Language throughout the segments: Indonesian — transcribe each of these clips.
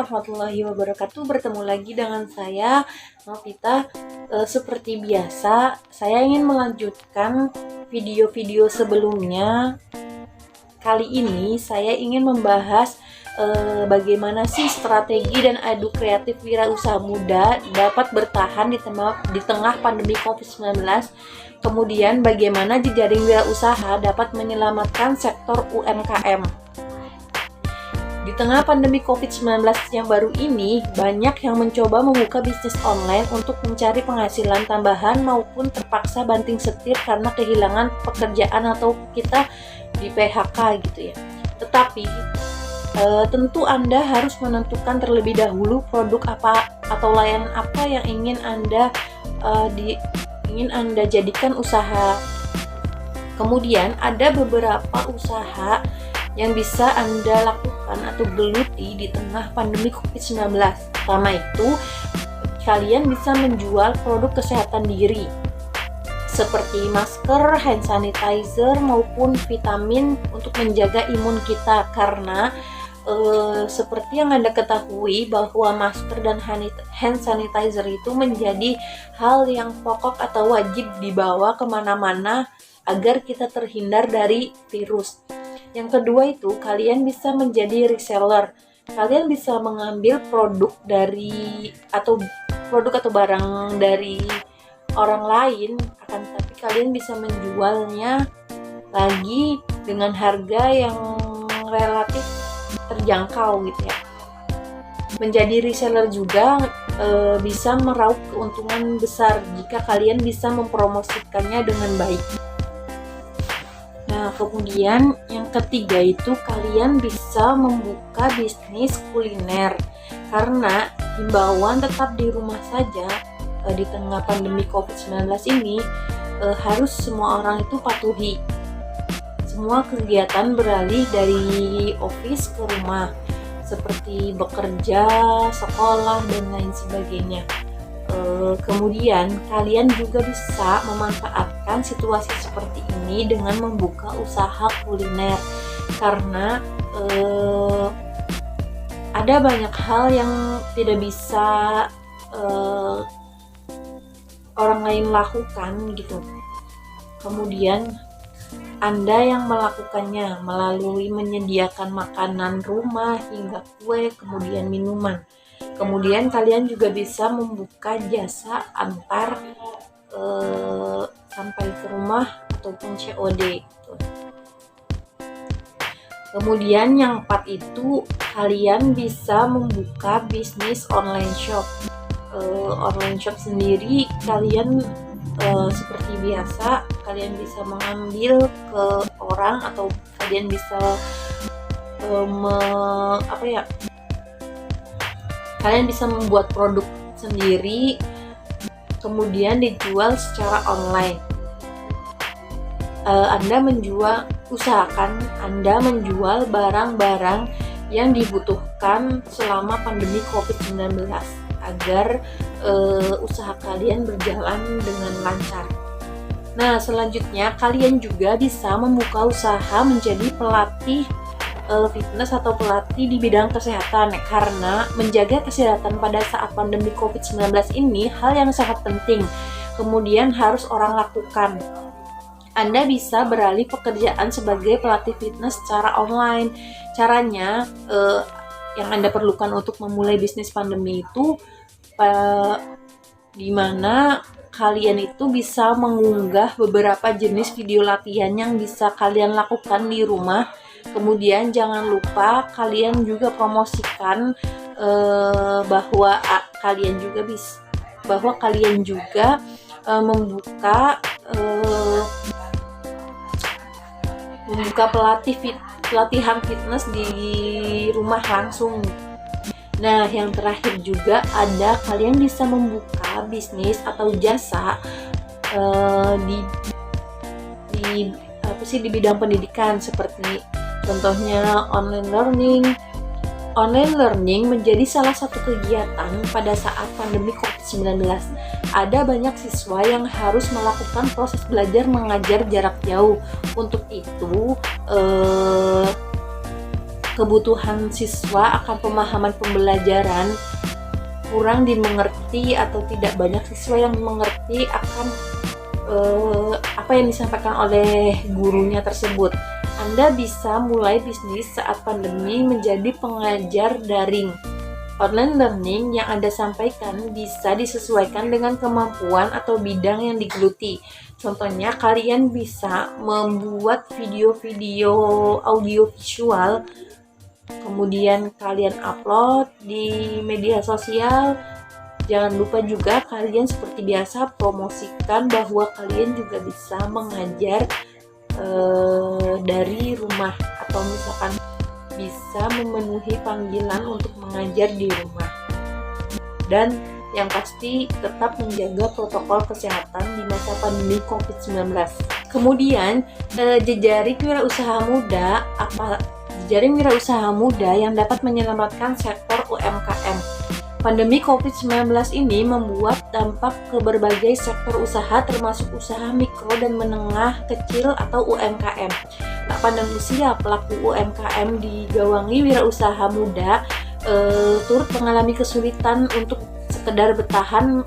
warahmatullahi wabarakatuh. Bertemu lagi dengan saya, Novita. Seperti biasa, saya ingin melanjutkan video-video sebelumnya. Kali ini saya ingin membahas bagaimana sih strategi dan adu kreatif wirausaha muda dapat bertahan di tengah pandemi COVID-19. Kemudian bagaimana jejaring wirausaha dapat menyelamatkan sektor UMKM. Di tengah pandemi COVID-19 yang baru ini, banyak yang mencoba membuka bisnis online untuk mencari penghasilan tambahan maupun terpaksa banting setir karena kehilangan pekerjaan atau kita di PHK gitu ya. Tetapi tentu Anda harus menentukan terlebih dahulu produk apa atau layanan apa yang ingin Anda jadikan usaha. Kemudian ada beberapa usaha yang bisa Anda lakukan atau geluti di tengah pandemi COVID-19. Pertama itu, kalian bisa menjual produk kesehatan diri seperti masker, hand sanitizer, maupun vitamin untuk menjaga imun kita. Karena seperti yang Anda ketahui bahwa masker dan hand sanitizer itu menjadi hal yang pokok atau wajib dibawa kemana-mana agar kita terhindar dari virus. Yang kedua itu, kalian bisa menjadi reseller. Kalian bisa mengambil produk atau barang dari orang lain, akan tetapi kalian bisa menjualnya lagi dengan harga yang relatif terjangkau gitu ya. Menjadi reseller juga bisa meraup keuntungan besar jika kalian bisa mempromosikannya dengan baik. Nah, kemudian yang ketiga itu kalian bisa membuka bisnis kuliner. Karena himbauan tetap di rumah saja di tengah pandemi COVID-19 ini harus semua orang itu patuhi. Semua kegiatan beralih dari office ke rumah seperti bekerja, sekolah, dan lain sebagainya. Kemudian kalian juga bisa memanfaatkan situasi seperti ini dengan membuka usaha kuliner, karena ada banyak hal yang tidak bisa orang lain lakukan gitu. Kemudian Anda yang melakukannya melalui menyediakan makanan rumah hingga kue, kemudian minuman. Kemudian kalian juga bisa membuka jasa antar sampai ke rumah ataupun COD gitu. Kemudian yang 4 itu kalian bisa membuka bisnis online shop. Online shop sendiri kalian seperti biasa kalian bisa mengambil ke orang atau kalian bisa kalian bisa membuat produk sendiri kemudian dijual secara online. Usahakan Anda menjual barang-barang yang dibutuhkan selama pandemi COVID-19 agar usaha kalian berjalan dengan lancar. Nah, selanjutnya kalian juga bisa membuka usaha menjadi pelatih fitness atau pelatih di bidang kesehatan, karena menjaga kesehatan pada saat pandemi COVID-19 ini hal yang sangat penting, kemudian harus orang lakukan. Anda bisa beralih pekerjaan sebagai pelatih fitness secara online. Caranya yang Anda perlukan untuk memulai bisnis pandemi itu di mana kalian itu bisa mengunggah beberapa jenis video latihan yang bisa kalian lakukan di rumah. Kemudian jangan lupa kalian juga promosikan bahwa kalian juga membuka pelatihan fitness di rumah langsung. Nah, yang terakhir juga ada kalian bisa membuka bisnis atau jasa di bidang pendidikan, seperti contohnya online learning. Online learning menjadi salah satu kegiatan pada saat pandemi COVID-19. Ada banyak siswa yang harus melakukan proses belajar mengajar jarak jauh. Untuk itu kebutuhan siswa akan pemahaman pembelajaran kurang dimengerti atau tidak banyak siswa yang mengerti akan apa yang disampaikan oleh gurunya tersebut. Anda bisa mulai bisnis saat pandemi menjadi pengajar daring. Online learning yang Anda sampaikan bisa disesuaikan dengan kemampuan atau bidang yang digeluti. Contohnya, kalian bisa membuat video-video audiovisual, kemudian kalian upload di media sosial. Jangan lupa juga kalian seperti biasa promosikan bahwa kalian juga bisa mengajar dari rumah, atau misalkan bisa memenuhi panggilan untuk mengajar di rumah. Dan yang pasti tetap menjaga protokol kesehatan di masa pandemi COVID-19. Kemudian jejaring wirausaha muda yang dapat menyelamatkan sektor UMKM. Pandemi COVID-19 ini membuat dampak ke berbagai sektor usaha, termasuk usaha mikro dan menengah kecil atau UMKM. Tak pandang usia, pelaku UMKM digawangi wirausaha muda turut mengalami kesulitan untuk sekedar bertahan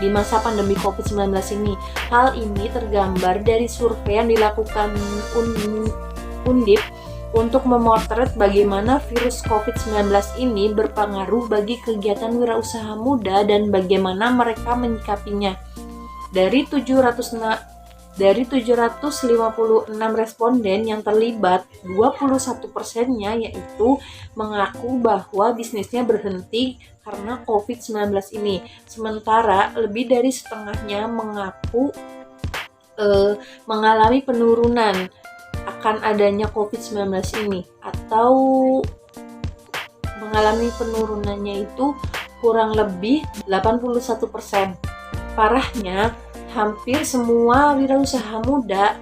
di masa pandemi COVID-19 ini. Hal ini tergambar dari survei yang dilakukan Undip untuk memotret bagaimana virus COVID-19 ini berpengaruh bagi kegiatan wirausaha muda dan bagaimana mereka menyikapinya. Dari 756 responden yang terlibat, 21%-nya yaitu mengaku bahwa bisnisnya berhenti karena COVID-19 ini. Sementara lebih dari setengahnya mengaku mengalami penurunan akan adanya COVID-19 ini, atau mengalami penurunannya itu kurang lebih 81%. Parahnya, hampir semua wirausaha muda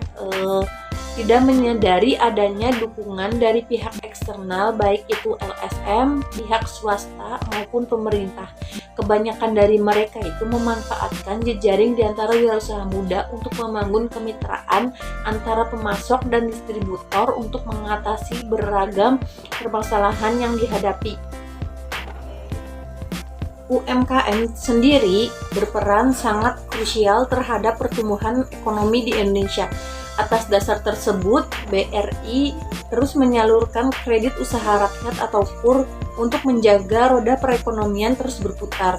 tidak menyadari adanya dukungan dari pihak eksternal, baik itu LSM, pihak swasta maupun pemerintah. Kebanyakan dari mereka itu memanfaatkan jejaring di antara wirausaha muda untuk membangun kemitraan antara pemasok dan distributor untuk mengatasi beragam permasalahan yang dihadapi. UMKM sendiri berperan sangat krusial terhadap pertumbuhan ekonomi di Indonesia. Atas dasar tersebut, BRI terus menyalurkan kredit usaha rakyat atau KUR untuk menjaga roda perekonomian terus berputar.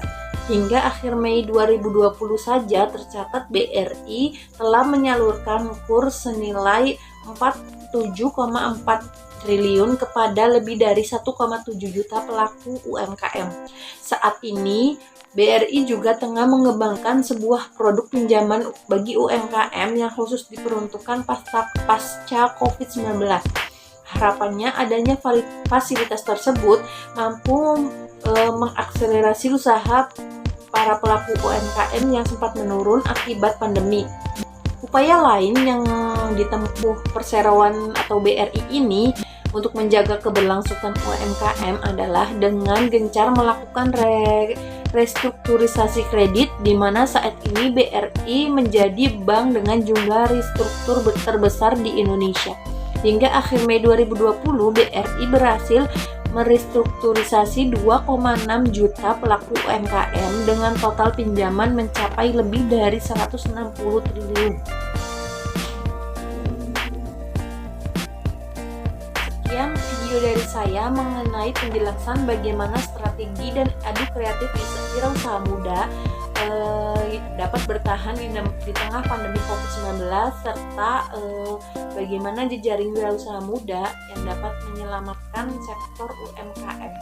Hingga akhir Mei 2020 saja tercatat BRI telah menyalurkan KUR senilai 47,4 triliun kepada lebih dari 1,7 juta pelaku UMKM. Saat ini, BRI juga tengah mengembangkan sebuah produk pinjaman bagi UMKM yang khusus diperuntukkan pasca COVID-19. Harapannya adanya fasilitas tersebut mampu mengakselerasi usaha para pelaku UMKM yang sempat menurun akibat pandemi. Upaya lain yang ditempuh perseroan atau BRI ini untuk menjaga keberlangsungan UMKM adalah dengan gencar melakukan restrukturisasi kredit, di mana saat ini BRI menjadi bank dengan jumlah restruktur terbesar di Indonesia. Hingga akhir Mei 2020, BRI berhasil merestrukturisasi 2,6 juta pelaku UMKM dengan total pinjaman mencapai lebih dari 160 triliun. Sekian video dari saya mengenai penjelasan bagaimana strategi dan adu kreatif wirausaha muda dapat bertahan di tengah pandemi COVID-19, serta bagaimana jejaring wirausaha muda yang dapat menyelamatkan sektor UMKM.